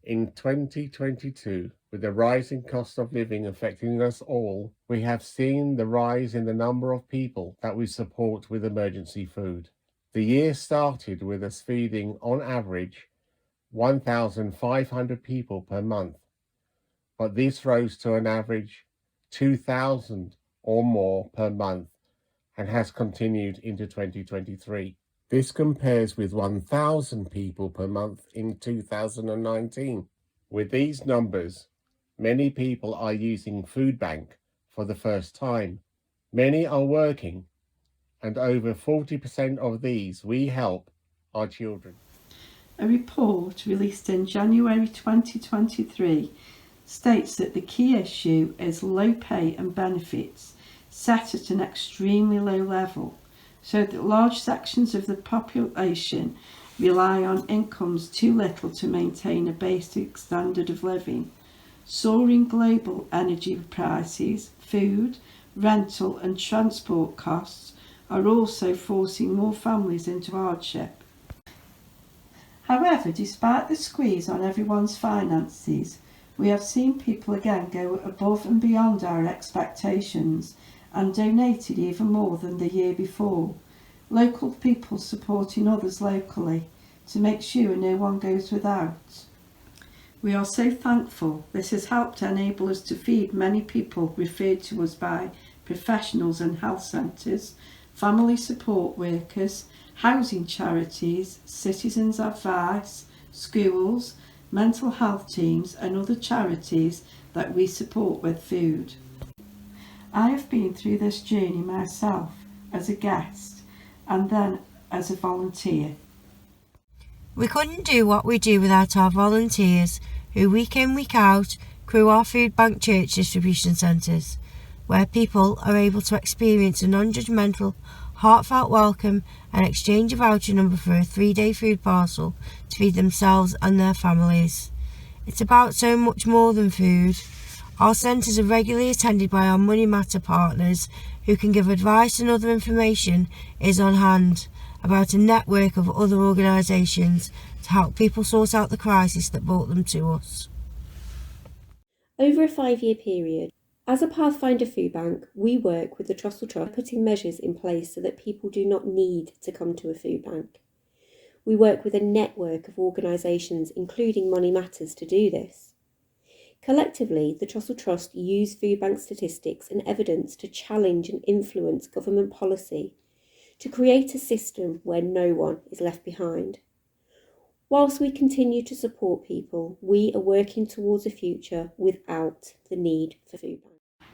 In 2022, with the rising cost of living affecting us all, we have seen the rise in the number of people that we support with emergency food. The year started with us feeding, on average, 1,500 people per month, but this rose to an average 2,000 or more per month and has continued into 2023. This compares with 1,000 people per month in 2019. With these numbers, many people are using Foodbank for the first time. Many are working, and over 40% of these we help are children. A report released in January 2023 states that the key issue is low pay and benefits set at an extremely low level, so that large sections of the population rely on incomes too little to maintain a basic standard of living. Soaring global energy prices, food, rental and transport costs are also forcing more families into hardship. However, despite the squeeze on everyone's finances, we have seen people again go above and beyond our expectations and donated even more than the year before. Local people supporting others locally to make sure no one goes without. We are so thankful. This has helped enable us to feed many people referred to us by professionals and health centres, family support workers, housing charities, citizens advice, schools, mental health teams and other charities that we support with food. I have been through this journey myself as a guest and then as a volunteer. We couldn't do what we do without our volunteers who week in week out crew our food bank church distribution centres, where people are able to experience a non-judgmental, heartfelt welcome and exchange a voucher number for a 3-day food parcel to feed themselves and their families. It's about so much more than food. Our centres are regularly attended by our Money Matter partners who can give advice, and other information is on hand about a network of other organisations to help people sort out the crisis that brought them to us. Over a 5-year period, as a Pathfinder Food Bank, we work with the Trussell Trust putting measures in place so that people do not need to come to a food bank. We work with a network of organisations, including Money Matters, to do this. Collectively, the Trussell Trust use food bank statistics and evidence to challenge and influence government policy to create a system where no one is left behind. Whilst we continue to support people, we are working towards a future without the need for food banks.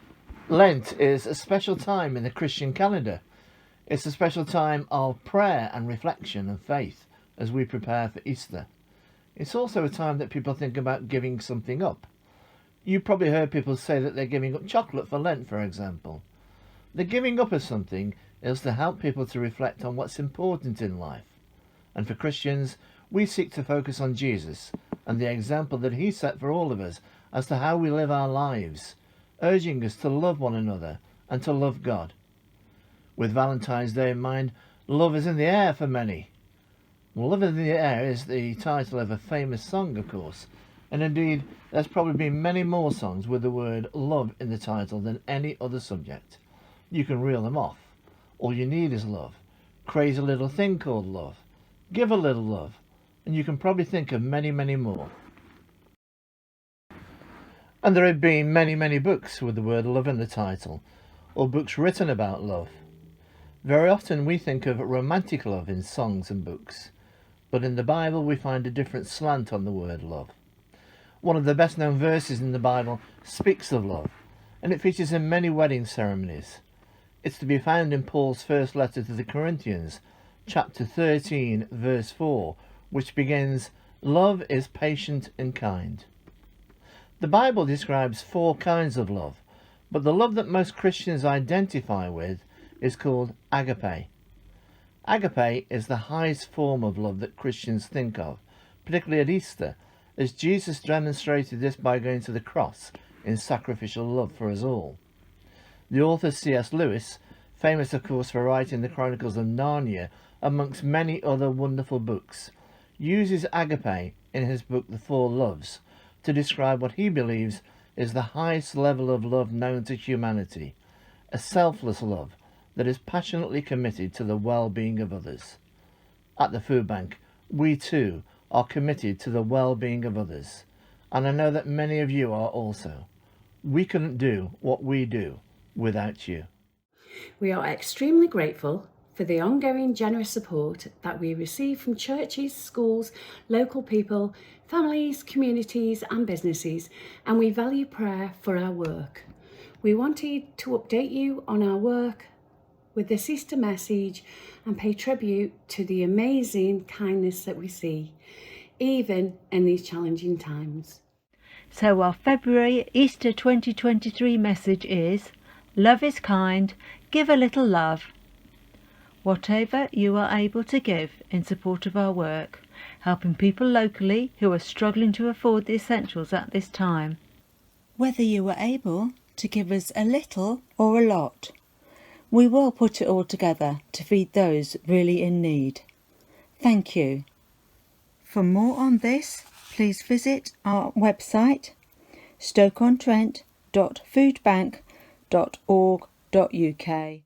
Lent is a special time in the Christian calendar. It's a special time of prayer and reflection and faith as we prepare for Easter. It's also a time that people think about giving something up. You've probably heard people say that they're giving up chocolate for Lent, for example. The giving up of something is to help people to reflect on what's important in life. And for Christians, we seek to focus on Jesus and the example that he set for all of us as to how we live our lives, urging us to love one another and to love God. With Valentine's Day in mind, love is in the air for many. Well, Love in the Air is the title of a famous song, of course, and indeed there's probably been many more songs with the word love in the title than any other subject. You can reel them off. All you need is love. Crazy little thing called love. Give a little love. And you can probably think of many, many more. And there have been many, many books with the word love in the title, or books written about love. Very often we think of romantic love in songs and books, but in the Bible we find a different slant on the word love. One of the best known verses in the Bible speaks of love, and it features in many wedding ceremonies. It's to be found in Paul's first letter to the Corinthians, chapter 13, verse 4, which begins, "Love is patient and kind." The Bible describes 4 kinds of love, but the love that most Christians identify with is called agape. Agape is the highest form of love that Christians think of, particularly at Easter, as Jesus demonstrated this by going to the cross in sacrificial love for us all. The author C.S. Lewis, famous of course for writing the Chronicles of Narnia amongst many other wonderful books, uses agape in his book The Four Loves to describe what he believes is the highest level of love known to humanity, a selfless love that is passionately committed to the well-being of others. At the food bank, we too are committed to the well-being of others, and I know that many of you are also. We couldn't do what we do without you. We are extremely grateful for the ongoing generous support that we receive from churches, schools, local people, families, communities and businesses, and we value prayer for our work. We wanted to update you on our work with this Easter message and pay tribute to the amazing kindness that we see, even in these challenging times. So our February Easter 2023 message is, love is kind, give a little love. Whatever you are able to give in support of our work, helping people locally who are struggling to afford the essentials at this time. Whether you are able to give us a little or a lot, we will put it all together to feed those really in need. Thank you. For more on this, please visit our website stoke-on-trent.foodbank.org.uk.